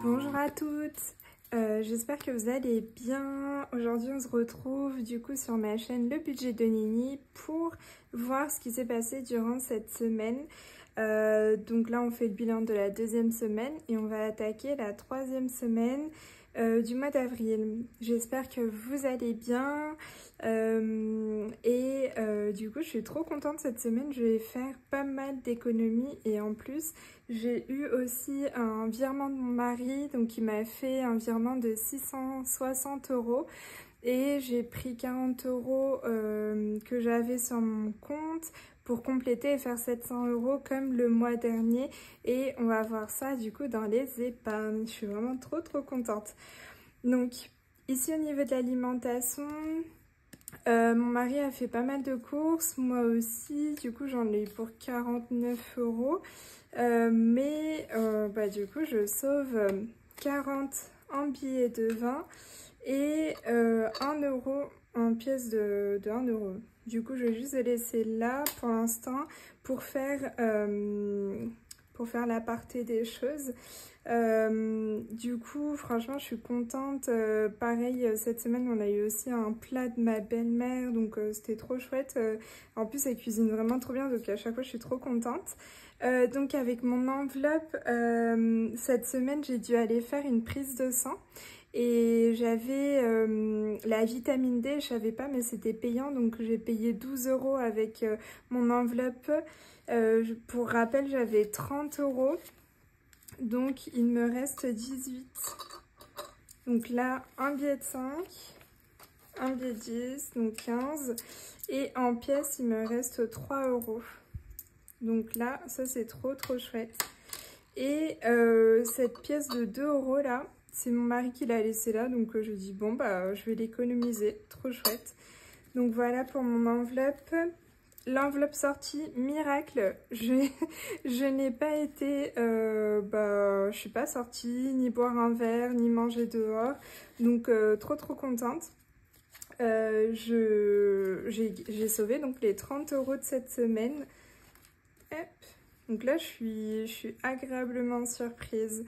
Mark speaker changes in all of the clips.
Speaker 1: Bonjour à toutes, j'espère que vous allez bien. Aujourd'hui on se retrouve du coup sur ma chaîne Le Budget de Nini pour voir ce qui s'est passé durant cette semaine. Donc là on fait le bilan de la deuxième semaine et on va attaquer la troisième semaine du mois d'avril. J'espère que vous allez bien du coup je suis trop contente cette semaine. Je vais faire pas mal d'économies et en plus j'ai eu aussi un virement de mon mari, donc il m'a fait un virement de 660 € et j'ai pris 40 € que j'avais sur mon compte pour compléter et faire 700 € comme le mois dernier, et on va voir ça du coup dans les épargnes. Je suis vraiment trop contente. Donc ici au niveau de l'alimentation, mon mari a fait pas mal de courses, moi aussi, du coup j'en ai eu pour 49 €. Du coup je sauve 40 en billets de 20 et 1 € en pièces de 1 €. Du coup je vais juste les laisser là pour l'instant pour faire l'aparté des choses. Du coup franchement je suis contente. Pareil cette semaine on a eu aussi un plat de ma belle-mère, donc c'était trop chouette. En plus elle cuisine vraiment trop bien, donc à chaque fois je suis trop contente. Donc avec mon enveloppe, cette semaine j'ai dû aller faire une prise de sang et j'avais la vitamine D, je savais pas mais c'était payant, donc j'ai payé 12 € avec mon enveloppe. Pour rappel j'avais 30 €, donc il me reste 18. Donc là un billet de 5, un billet de 10, donc 15, et en pièces il me reste 3 €. Donc là, ça c'est trop chouette. Et cette pièce de 2 € là, c'est mon mari qui l'a laissée là. Donc je dis bon bah je vais l'économiser. Trop chouette. Donc voilà pour mon enveloppe. L'enveloppe sortie, miracle. Je n'ai pas été, je suis pas sortie, ni boire un verre, ni manger dehors. Donc trop contente. J'ai sauvé donc les 30 € de cette semaine. Hop. Donc là je suis agréablement surprise.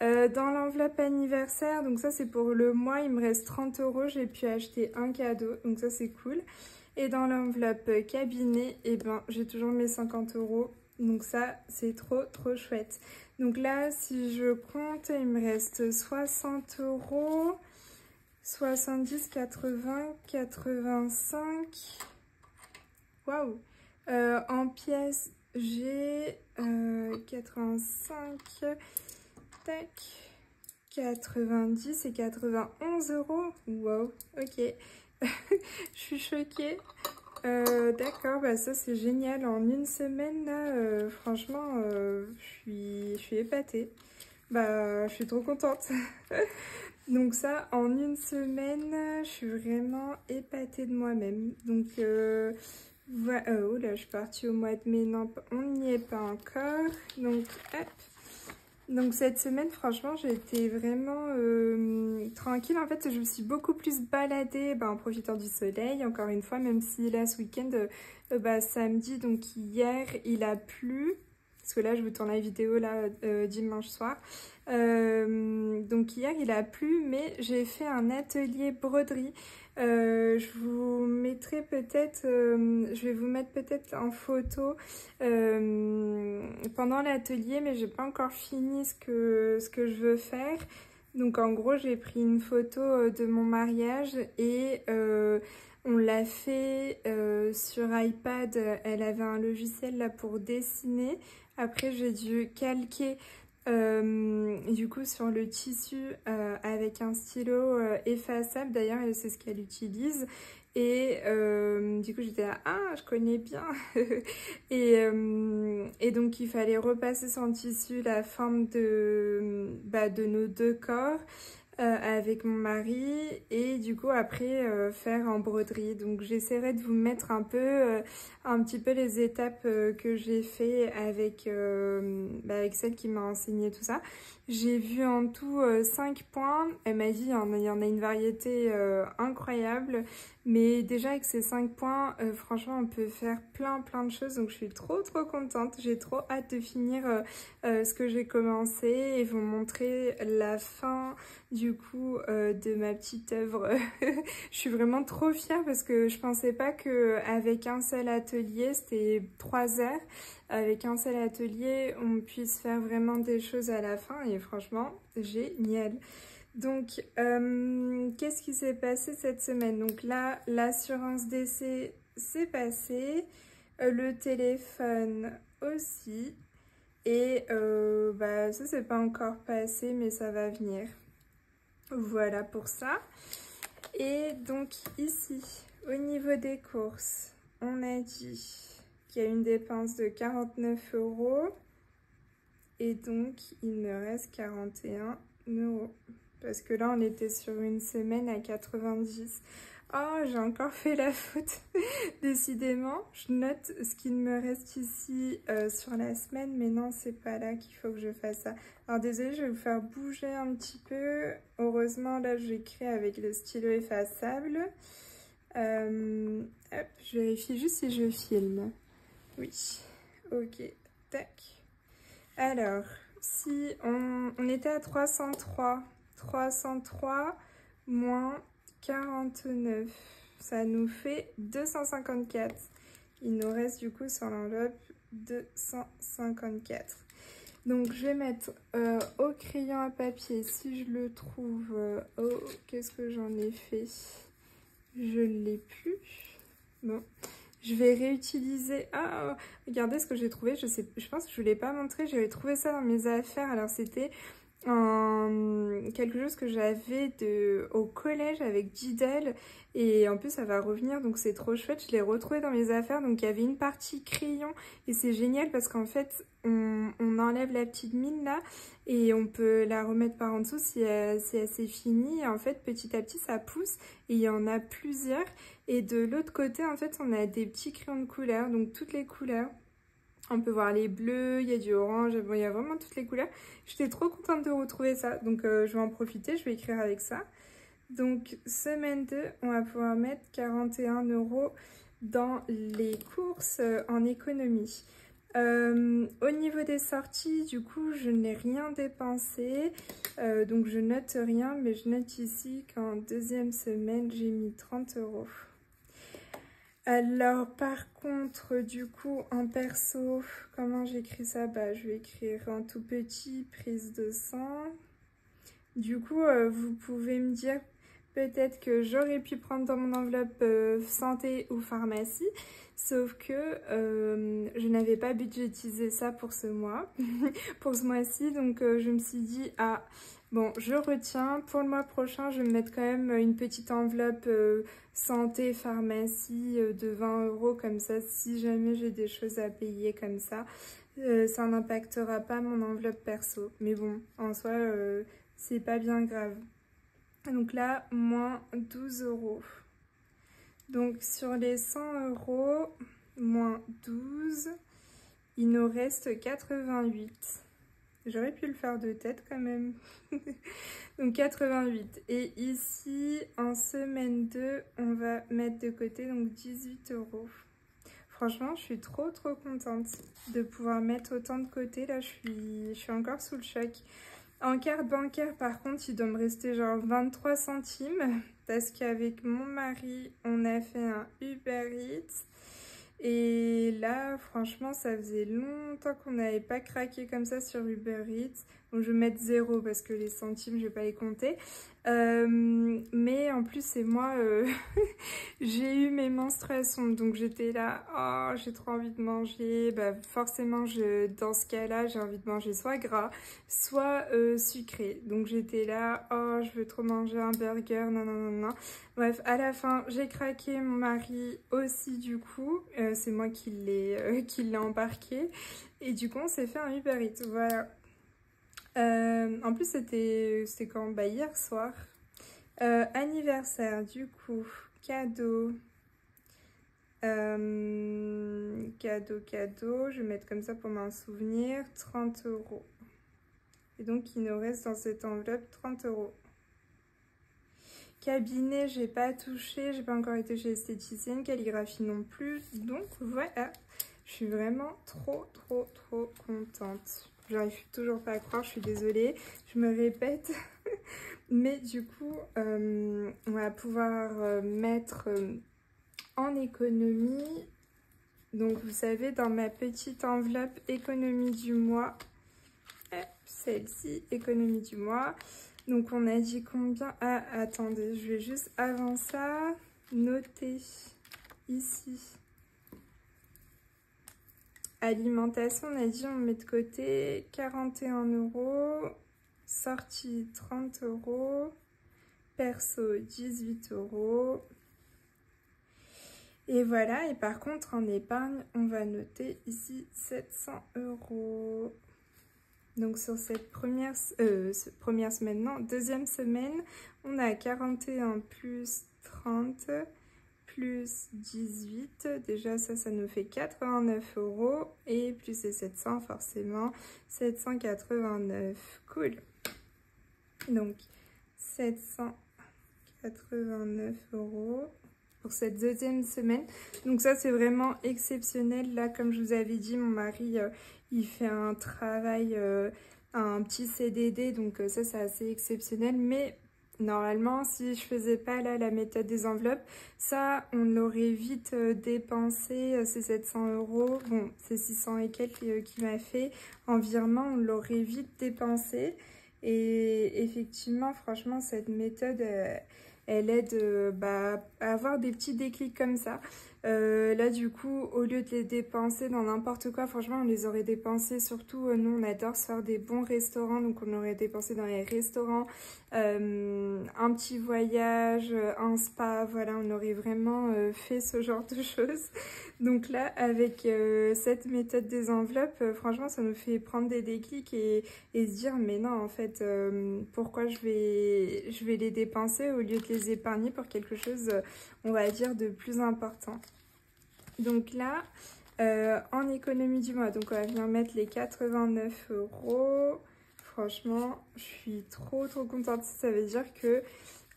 Speaker 1: Dans l'enveloppe anniversaire, donc ça c'est pour le mois, il me reste 30 €, j'ai pu acheter un cadeau, donc ça c'est cool. Et dans l'enveloppe cabinet, et ben j'ai toujours mes 50 €, donc ça c'est trop chouette. Donc là si je compte, il me reste 60 €, 70, 80, 85, waouh. En pièces j'ai 85, tac, 90 et 91 €. Wow, ok. Je suis choquée. D'accord, bah ça c'est génial. En une semaine là, franchement, je suis épatée. Bah, je suis trop contente. Donc ça, en une semaine, je suis vraiment épatée de moi-même. Donc voilà. Oh là, je suis partie au mois de mai. Non, on n'y est pas encore. Donc hop. Donc cette semaine, franchement, j'ai été vraiment tranquille. En fait, je me suis beaucoup plus baladée en profitant du soleil, encore une fois, même si là, ce week-end, samedi, donc hier, il a plu. Parce que là, je vous tourne la vidéo là dimanche soir. Donc hier, il a plu, mais j'ai fait un atelier broderie. Je vous mettrai peut-être, je vais vous mettre peut-être en photo pendant l'atelier, mais j'ai pas encore fini ce que je veux faire. Donc en gros, j'ai pris une photo de mon mariage et on l'a fait sur iPad. Elle avait un logiciel là pour dessiner. Après, j'ai dû calquer du coup sur le tissu avec un stylo effaçable. D'ailleurs, c'est ce qu'elle utilise. Et du coup, j'étais là, ah, je connais bien. Et donc, il fallait repasser sur le tissu la forme de nos deux corps. Avec mon mari, et du coup après faire en broderie. Donc j'essaierai de vous mettre un petit peu les étapes que j'ai fait avec celle qui m'a enseigné tout ça. J'ai vu en tout 5 points. Elle m'a dit il y en a une variété incroyable, Mais déjà avec ces 5 points, franchement on peut faire plein de choses, donc je suis trop contente. J'ai trop hâte de finir ce que j'ai commencé et vous montrer la fin du coup de ma petite œuvre. Je suis vraiment trop fière parce que je pensais pas qu'avec un seul atelier, c'était 3 heures, avec un seul atelier on puisse faire vraiment des choses à la fin et franchement génial. Donc, qu'est-ce qui s'est passé cette semaine? Donc là, l'assurance décès s'est passé, le téléphone aussi, et bah, ça c'est pas encore passé, mais ça va venir. Voilà pour ça. Et donc ici, au niveau des courses, on a dit qu'il y a une dépense de 49 €, et donc il me reste 41 €. Parce que là, on était sur une semaine à 90. Oh, j'ai encore fait la faute. Décidément, je note ce qu'il me reste ici sur la semaine. Mais non, c'est pas là qu'il faut que je fasse ça. Alors, désolée, je vais vous faire bouger un petit peu. Heureusement, là, j'écris avec le stylo effaçable. Hop, je vérifie juste si je filme. Oui. Ok. Tac. Alors, si on était à 303 moins 49, ça nous fait 254. Il nous reste du coup sur l'enveloppe 254. Donc je vais mettre au crayon à papier, si je le trouve. Oh, qu'est-ce que j'en ai fait? Je ne l'ai plus. Bon, je vais réutiliser. Ah, regardez ce que j'ai trouvé. Je pense que je ne vous l'ai pas montré. J'avais trouvé ça dans mes affaires. Alors c'était quelque chose que j'avais au collège avec Diddle, et en plus ça va revenir, donc c'est trop chouette. Je l'ai retrouvé dans mes affaires. Donc il y avait une partie crayon et c'est génial parce qu'en fait on enlève la petite mine là et on peut la remettre par en dessous si elle s'est finie. Et en fait petit à petit ça pousse et il y en a plusieurs. Et de l'autre côté en fait on a des petits crayons de couleur, donc toutes les couleurs. On peut voir les bleus, il y a du orange, bon, il y a vraiment toutes les couleurs. J'étais trop contente de retrouver ça, donc je vais en profiter, je vais écrire avec ça. Donc, semaine 2, on va pouvoir mettre 41 € dans les courses en économie. Au niveau des sorties, du coup, je n'ai rien dépensé, donc je note rien, mais je note ici qu'en deuxième semaine, j'ai mis 30 €. Alors, par contre, du coup, en perso, comment j'écris ça? Bah, je vais écrire en tout petit, prise de sang. Du coup, vous pouvez me dire peut-être que j'aurais pu prendre dans mon enveloppe santé ou pharmacie, sauf que je n'avais pas budgétisé ça pour ce mois, pour ce mois-ci, donc je me suis dit, ah, bon, je retiens, pour le mois prochain, je vais me mettre quand même une petite enveloppe santé, pharmacie de 20 € comme ça, si jamais j'ai des choses à payer comme ça n'impactera pas mon enveloppe perso. Mais bon, en soi, c'est pas bien grave. Donc là, moins 12 €. Donc sur les 100 €, moins 12, il nous reste 88. J'aurais pu le faire de tête quand même. Donc 88. Et ici, en semaine 2, on va mettre de côté donc 18 €. Franchement, je suis trop contente de pouvoir mettre autant de côté. Là, je suis encore sous le choc. En carte bancaire, par contre, il doit me rester genre 23 centimes. Parce qu'avec mon mari, on a fait un Uber Eats. Et là, franchement, ça faisait longtemps qu'on n'avait pas craqué comme ça sur Uber Eats. Bon, je vais mettre 0 parce que les centimes, je vais pas les compter. Mais en plus, c'est moi, j'ai eu mes menstruations. Donc j'étais là, oh, j'ai trop envie de manger. Bah, forcément, dans ce cas-là, j'ai envie de manger soit gras, soit sucré. Donc j'étais là, oh, je veux trop manger un burger, non. Bref, à la fin, j'ai craqué, mon mari aussi du coup. C'est moi qui l'ai embarqué. Et du coup, on s'est fait un Uber Eats, voilà. En plus, c'était quand? Bah, hier soir. Anniversaire, du coup, cadeau. Cadeau. Je vais mettre comme ça pour m'en souvenir. 30 €. Et donc, il nous reste dans cette enveloppe 30 €. Cabinet, j'ai pas touché, j'ai pas encore été chez l'esthéticienne, calligraphie non plus. Donc voilà, je suis vraiment trop contente. J'arrive toujours pas à croire, je suis désolée, je me répète. Mais du coup, on va pouvoir mettre en économie. Donc vous savez, dans ma petite enveloppe économie du mois, celle-ci, économie du mois. Donc on a dit combien? Ah, attendez, je vais juste avant ça noter ici. Alimentation, on a dit on met de côté 41 €, sortie 30 €, perso 18 €. Et voilà, et par contre en épargne, on va noter ici 700 €. Donc sur cette première semaine, non, deuxième semaine, on a 41 plus 30 plus 18. Déjà ça nous fait 89 €. Et plus les 700, forcément, 789. Cool. Donc 789 € pour cette deuxième semaine. Donc ça c'est vraiment exceptionnel. Là, comme je vous avais dit, mon mari il fait un travail, un petit CDD, donc ça c'est assez exceptionnel. Mais normalement, si je faisais pas là la méthode des enveloppes, ça on l'aurait vite dépensé, ces 700 €. Bon, c'est 600 et quelques qu'il m'a fait en virement, on l'aurait vite dépensé. Et effectivement, franchement, cette méthode, elle aide à avoir des petits déclics comme ça. Là, du coup, au lieu de les dépenser dans n'importe quoi, franchement, on les aurait dépensés. Surtout, nous, on adore se faire des bons restaurants. Donc, on aurait dépensé dans les restaurants, un petit voyage, un spa. Voilà, on aurait vraiment fait ce genre de choses. Donc là, avec cette méthode des enveloppes, franchement, ça nous fait prendre des déclics et se dire, mais non, en fait, pourquoi je vais les dépenser au lieu de les épargner pour quelque chose, on va dire, de plus important. Donc là, en économie du mois, donc on va venir mettre les 89 €. Franchement, je suis trop contente. Ça veut dire que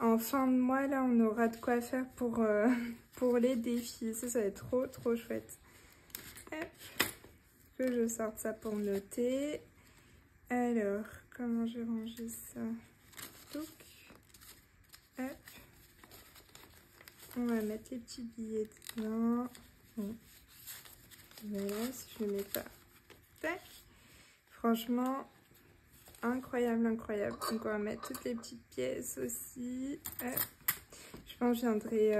Speaker 1: en fin de mois, là, on aura de quoi faire pour les défis. Ça va être trop chouette. Hop, que je sorte ça pour noter. Alors, comment j'ai rangé ça? Donc, hop. On va mettre les petits billets dedans. Bon. Voilà, si je ne mets pas. Tac. Franchement, incroyable. Donc, on va mettre toutes les petites pièces aussi. Hop. Je pense que je viendrai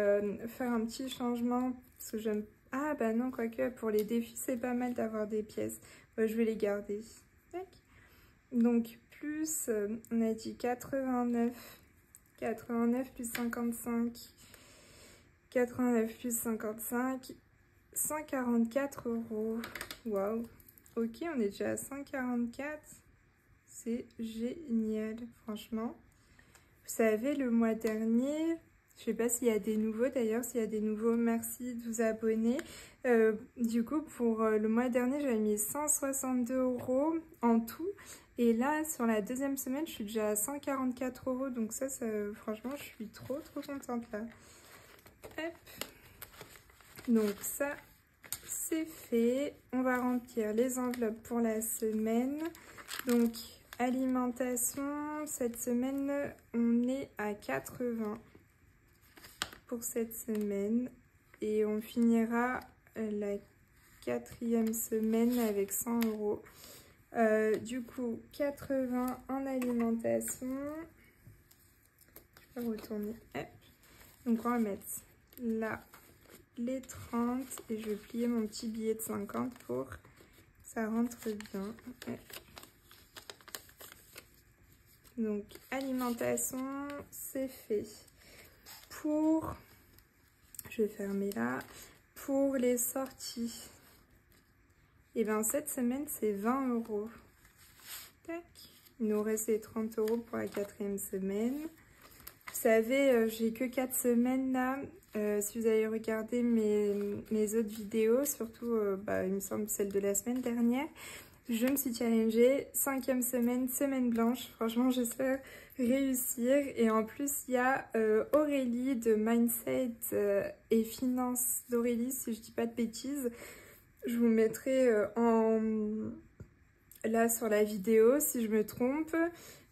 Speaker 1: faire un petit changement. Parce que j'aime... Ah, bah non, quoique, pour les défis, c'est pas mal d'avoir des pièces. Ouais, je vais les garder. Tac. Donc, plus, on a dit 89. 89 plus 55. 89 plus 55, 144 €. Waouh. Ok, on est déjà à 144. C'est génial, franchement. Vous savez, le mois dernier, je sais pas s'il y a des nouveaux d'ailleurs. S'il y a des nouveaux, merci de vous abonner. Du coup, pour le mois dernier, j'avais mis 162 € en tout. Et là, sur la deuxième semaine, je suis déjà à 144 €. Donc ça franchement, je suis trop contente là. Hop. Donc ça c'est fait. On va remplir les enveloppes pour la semaine. Donc alimentation, cette semaine on est à 80 pour cette semaine et on finira la quatrième semaine avec 100 €. Du coup 80 en alimentation. Je vais retourner. Hop. Donc on va mettre là les 30 et je vais plier mon petit billet de 50 pour que ça rentre bien. Ouais. Donc alimentation, c'est fait. Pour, je vais fermer là, pour les sorties, et bien cette semaine c'est 20 €. Tac. Il nous reste les 30 € pour la quatrième semaine. Vous savez, j'ai que 4 semaines là. Si vous avez regardé mes autres vidéos, surtout il me semble celle de la semaine dernière, je me suis challengée, 5e semaine, semaine blanche. Franchement, j'espère réussir. Et en plus, il y a Aurélie de Mindset et Finance d'Aurélie, si je dis pas de bêtises. Je vous mettrai là sur la vidéo si je me trompe,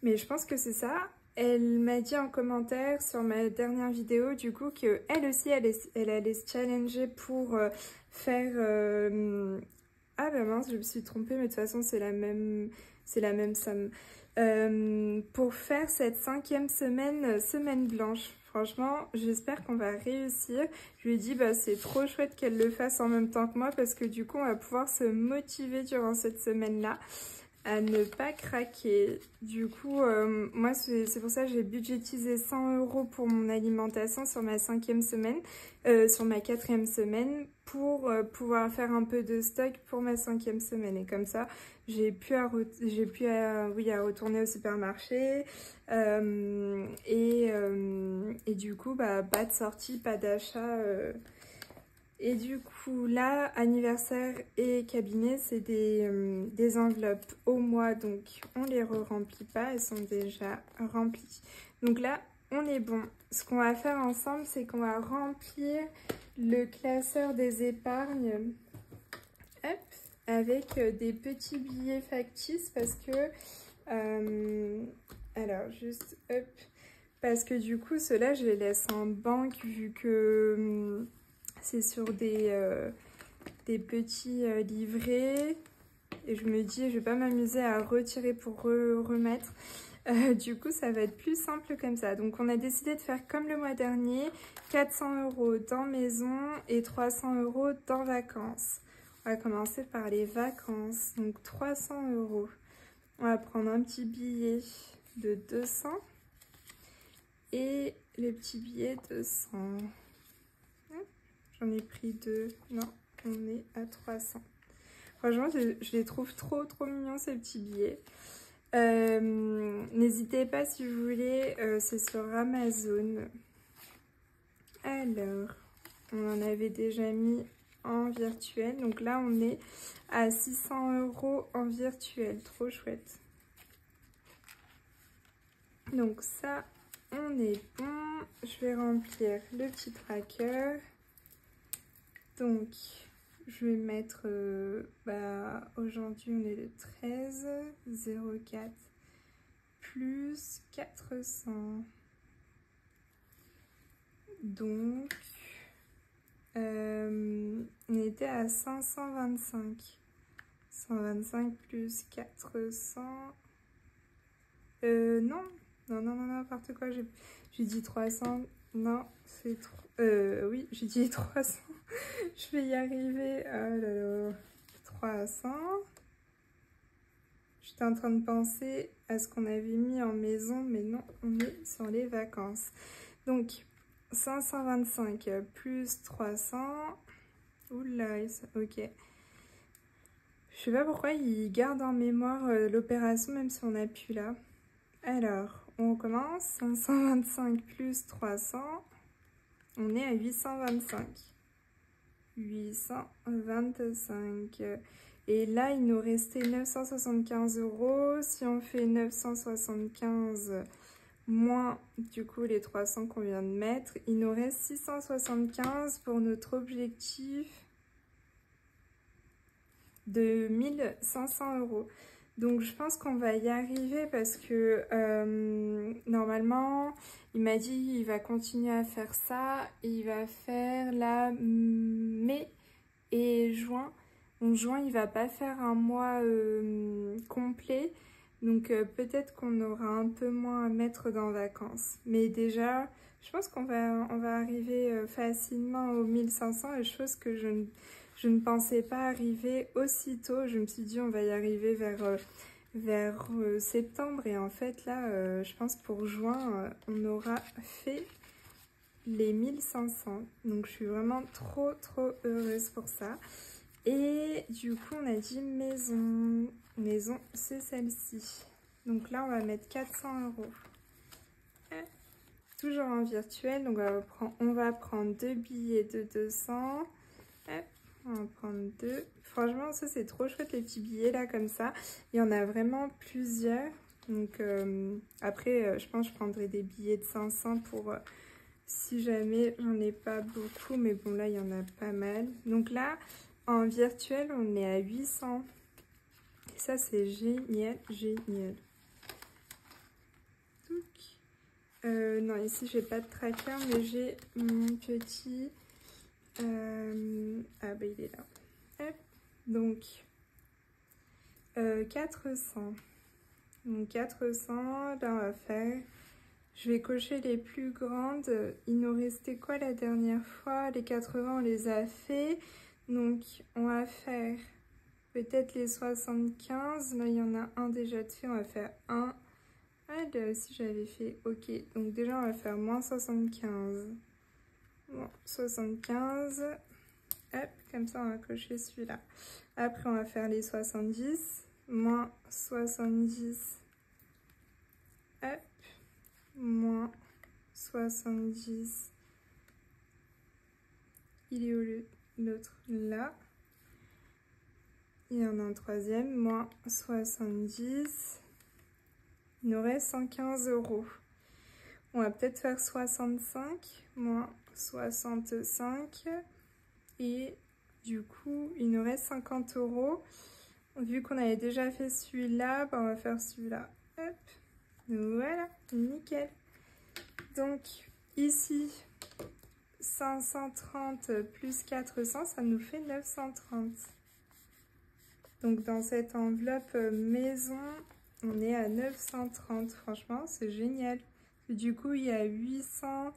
Speaker 1: mais je pense que c'est ça. Elle m'a dit en commentaire sur ma dernière vidéo du coup que elle aussi elle allait se challenger pour faire ah bah mince, je me suis trompée, mais de toute façon c'est la même somme. Pour faire cette 5e semaine, semaine blanche. Franchement, j'espère qu'on va réussir. Je lui ai dit, bah, c'est trop chouette qu'elle le fasse en même temps que moi parce que du coup, on va pouvoir se motiver durant cette semaine-là à ne pas craquer. Du coup, moi, c'est pour ça que j'ai budgétisé 100 € pour mon alimentation sur ma 5e semaine, sur ma 4e semaine, pour pouvoir faire un peu de stock pour ma 5e semaine. Et comme ça, j'ai pu à retourner au supermarché. Et du coup, bah, pas de sortie, pas d'achat. Et du coup, là, anniversaire et cabinet, c'est des enveloppes au mois, donc on les re-remplit pas, elles sont déjà remplies. Donc là, on est bon. Ce qu'on va faire ensemble, c'est qu'on va remplir le classeur des épargnes, hop, avec des petits billets factices parce que, alors juste, hop, parce que du coup, ceux-là, je les laisse en banque vu que c'est sur des petits livrets. Et je me dis, je vais pas m'amuser à retirer pour remettre. Du coup, ça va être plus simple comme ça. Donc, on a décidé de faire comme le mois dernier, 400 € dans maison et 300 € dans vacances. On va commencer par les vacances. Donc, 300 €. On va prendre un petit billet de 200 et le petit billet de 100. J'en ai pris 2. Non, on est à 300. Franchement, je les trouve trop mignons ces petits billets. N'hésitez pas si vous voulez, c'est sur Amazon. Alors, on en avait déjà mis en virtuel. Donc là, on est à 600 € en virtuel. Trop chouette. Donc ça, on est bon. Je vais remplir le petit tracker. Donc, je vais mettre, aujourd'hui on est le 13, 04, plus 400. Donc, on était à 525. 125 plus 400. Non, n'importe quoi. J'ai dit 300. Non, c'est trop. Oui, j'ai dit 300. Je vais y arriver. Oh là là. 300. J'étais en train de penser à ce qu'on avait mis en maison, mais non, on est sur les vacances. Donc, 525 plus 300. Oula, ok. Je sais pas pourquoi il garde en mémoire l'opération, même si on n'a plus là. Alors, on commence. 525 plus 300. On est à 825. 825. Et là, il nous restait 975 €. Si on fait 975 moins, du coup, les 300 qu'on vient de mettre, il nous reste 675 pour notre objectif de 1500 €. Donc, je pense qu'on va y arriver parce que normalement, il m'a dit qu'il va continuer à faire ça. Il va faire là mai et juin. Donc, juin, il va pas faire un mois complet. Donc, peut-être qu'on aura un peu moins à mettre dans vacances. Mais déjà, je pense qu'on va arriver facilement aux 1500. Et chose que je ne pensais pas arriver aussitôt. Je me suis dit, on va y arriver vers septembre. Et en fait, là, je pense pour juin, on aura fait les 1500. Donc, je suis vraiment trop heureuse pour ça. Et du coup, on a dit maison. Maison, c'est celle-ci. Donc là, on va mettre 400 €. Toujours en virtuel. Donc, on va prendre 2 billets de 200. Hop. On va en prendre 2. Franchement, ça c'est trop chouette les petits billets là comme ça. Il y en a vraiment plusieurs. Donc après, je pense que je prendrai des billets de 500 pour si jamais j'en ai pas beaucoup. Mais bon, là, il y en a pas mal. Donc là, en virtuel, on est à 800. Et ça, c'est génial, génial. Non, ici, j'ai pas de tracker, mais j'ai mon petit... Ah, bah, il est là. Hop. Donc, 400. Donc, 400, là, on va faire... Je vais cocher les plus grandes. Il nous restait quoi la dernière fois? Les 80, on les a fait. Donc, on va faire peut-être les 75. Là, il y en a un déjà de fait. On va faire un. Ah, là aussi, j'avais fait. Ok. Donc, déjà, on va faire moins 75. Bon, 75. Hop, comme ça, on va cocher celui-là. Après, on va faire les 70. Moins 70. Hop. Moins 70. Il est où l'autre? Là. Il y en a un troisième. Moins 70. Il nous reste 115 €. On va peut-être faire 65. Moins 65. Et du coup, il nous reste 50 €. Vu qu'on avait déjà fait celui-là, bah on va faire celui-là. Hop. Voilà, nickel. Donc, ici, 530 plus 400, ça nous fait 930. Donc, dans cette enveloppe maison, on est à 930. Franchement, c'est génial. Du coup, il y a 800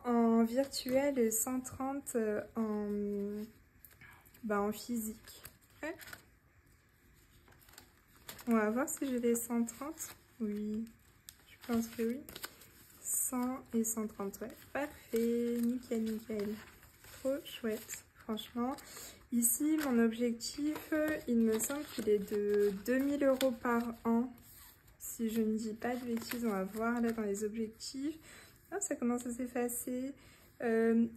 Speaker 1: en virtuel et 130 en physique. Ouais. On va voir si j'ai les 130. Oui, je pense que oui. 100 et 130, ouais. Parfait, nickel, nickel. Trop chouette, franchement. Ici, mon objectif, il me semble qu'il est de 2000 € par an. Si je ne dis pas de bêtises, on va voir là dans les objectifs. Ah, ça commence à s'effacer.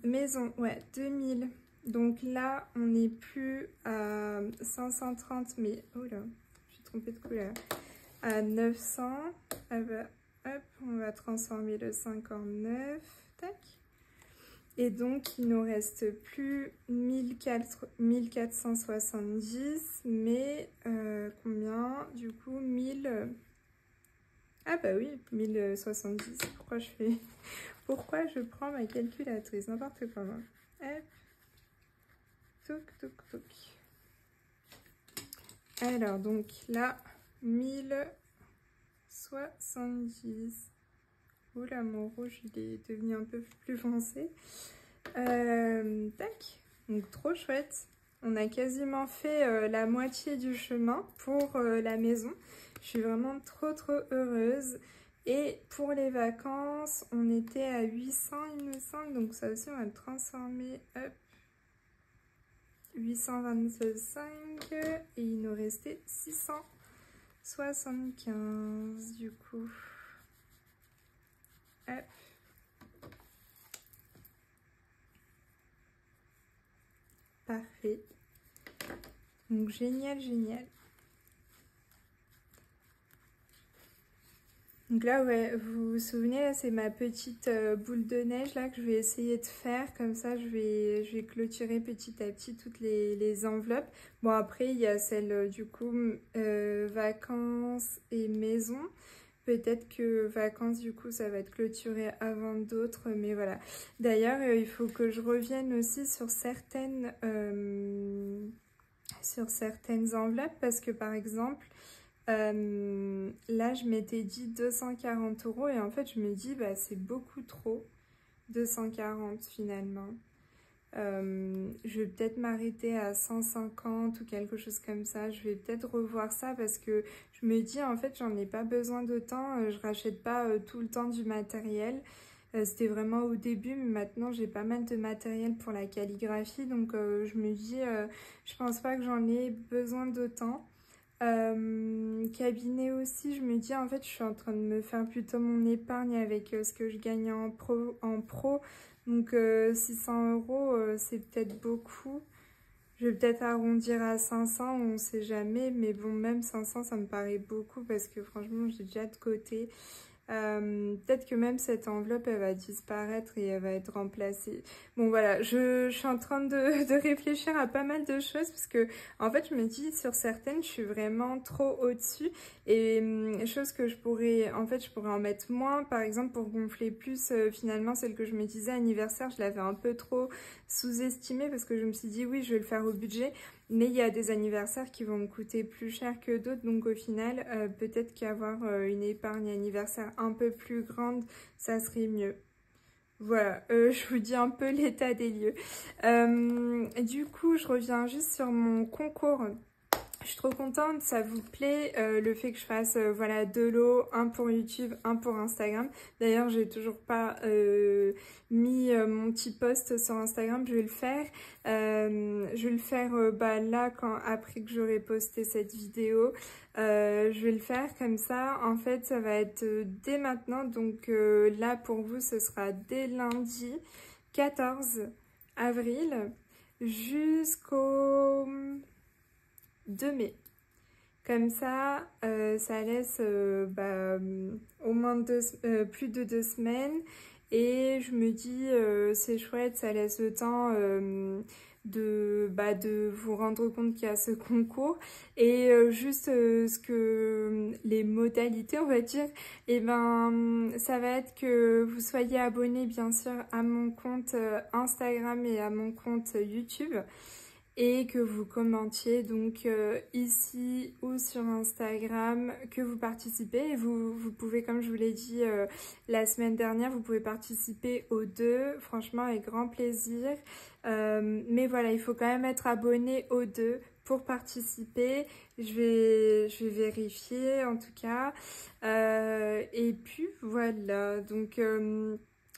Speaker 1: Maison, ouais, 2000. Donc là, on n'est plus à 530, mais... Oh là, je suis trompée de couleur. À 900. Ah bah, hop, on va transformer le 59. Tac. Et donc, il nous reste plus 1470, mais combien? Du coup, 1000... Ah bah oui, 1070. Pourquoi je prends ma calculatrice? N'importe comment. Hop. Toc, toc, toc. Alors, donc là, 1070. Oula, mon rouge, il est devenu un peu plus foncé. Tac. Donc, trop chouette. On a quasiment fait la moitié du chemin pour la maison. Je suis vraiment trop heureuse. Et pour les vacances, on était à 800, il me semble. Donc ça aussi, on va le transformer. Hop. 825. Et il nous restait 675 du coup. Hop. Parfait. Donc génial, génial. Donc là, ouais, vous vous souvenez, là, c'est ma petite boule de neige là que je vais essayer de faire. Comme ça, je vais clôturer petit à petit toutes les enveloppes. Bon, après, il y a celle du coup vacances et maison. Peut-être que vacances, du coup, ça va être clôturé avant d'autres, mais voilà. D'ailleurs, il faut que je revienne aussi sur certaines enveloppes parce que, par exemple... là, je m'étais dit 240 € et en fait, je me dis, bah, c'est beaucoup trop, 240 finalement. Je vais peut-être m'arrêter à 150 ou quelque chose comme ça. Je vais peut-être revoir ça parce que je me dis, en fait, j'en ai pas besoin d'autant. Je rachète pas tout le temps du matériel. C'était vraiment au début, mais maintenant, j'ai pas mal de matériel pour la calligraphie. Donc, je me dis, je pense pas que j'en ai besoin d'autant. Cabinet aussi, je me dis en fait je suis en train de me faire plutôt mon épargne avec ce que je gagne en pro, Donc 600 €, c'est peut-être beaucoup. Je vais peut-être arrondir à 500, on sait jamais. Mais bon, même 500, ça me paraît beaucoup parce que franchement, j'ai déjà de côté. Peut-être que même cette enveloppe, elle va disparaître et elle va être remplacée. Bon voilà, je suis en train de réfléchir à pas mal de choses parce que en fait je me dis sur certaines je suis vraiment trop au-dessus et chose que je pourrais en mettre moins, par exemple pour gonfler plus. Finalement celle que je me disais anniversaire, je l'avais un peu trop sous-estimée parce que je me suis dit oui je vais le faire au budget. Mais il y a des anniversaires qui vont me coûter plus cher que d'autres, donc au final, peut-être qu'avoir une épargne anniversaire un peu plus grande, ça serait mieux. Voilà, je vous dis un peu l'état des lieux. Du coup, je reviens juste sur mon concours. Je suis trop contente, ça vous plaît, le fait que je fasse voilà 2 lots, un pour YouTube, un pour Instagram. D'ailleurs, j'ai toujours pas mis mon petit post sur Instagram, je vais le faire. Je vais le faire bah, là, après que j'aurai posté cette vidéo. Je vais le faire comme ça. En fait, ça va être dès maintenant. Donc là, pour vous, ce sera dès lundi 14 avril jusqu'au 2 mai. Comme ça, ça laisse au moins plus de 2 semaines. Et je me dis, c'est chouette, ça laisse le temps de vous rendre compte qu'il y a ce concours. Et juste les modalités, on va dire, et ben, ça va être que vous soyez abonné, bien sûr, à mon compte Instagram et à mon compte YouTube. Et que vous commentiez donc ici ou sur Instagram, que vous participez. Et vous pouvez, comme je vous l'ai dit la semaine dernière, vous pouvez participer aux deux, franchement avec grand plaisir. Mais voilà, il faut quand même être abonné aux deux pour participer. Je vais vérifier en tout cas. Et puis voilà, donc...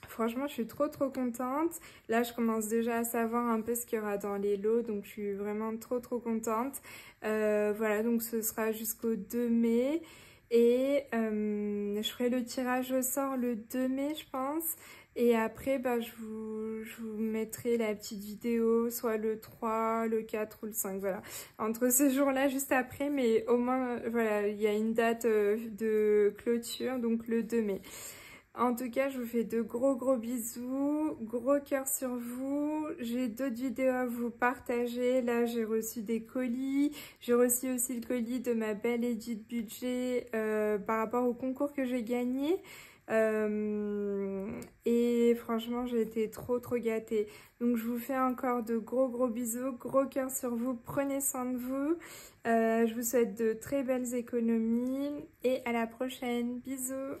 Speaker 1: franchement, je suis trop contente. Là, je commence déjà à savoir un peu ce qu'il y aura dans les lots, donc je suis vraiment trop contente. Voilà, donc ce sera jusqu'au 2 mai. Et je ferai le tirage au sort le 2 mai, je pense. Et après, bah, je vous mettrai la petite vidéo, soit le 3, le 4 ou le 5, voilà. Entre ces jours-là, juste après, mais au moins, voilà, il y a une date de clôture, donc le 2 mai. En tout cas, je vous fais de gros bisous, gros cœur sur vous. J'ai d'autres vidéos à vous partager. Là, j'ai reçu des colis. J'ai reçu aussi le colis de ma belle Edith Budget par rapport au concours que j'ai gagné. Et franchement, j'ai été trop gâtée. Donc, je vous fais encore de gros bisous, gros cœur sur vous. Prenez soin de vous. Je vous souhaite de très belles économies et à la prochaine. Bisous.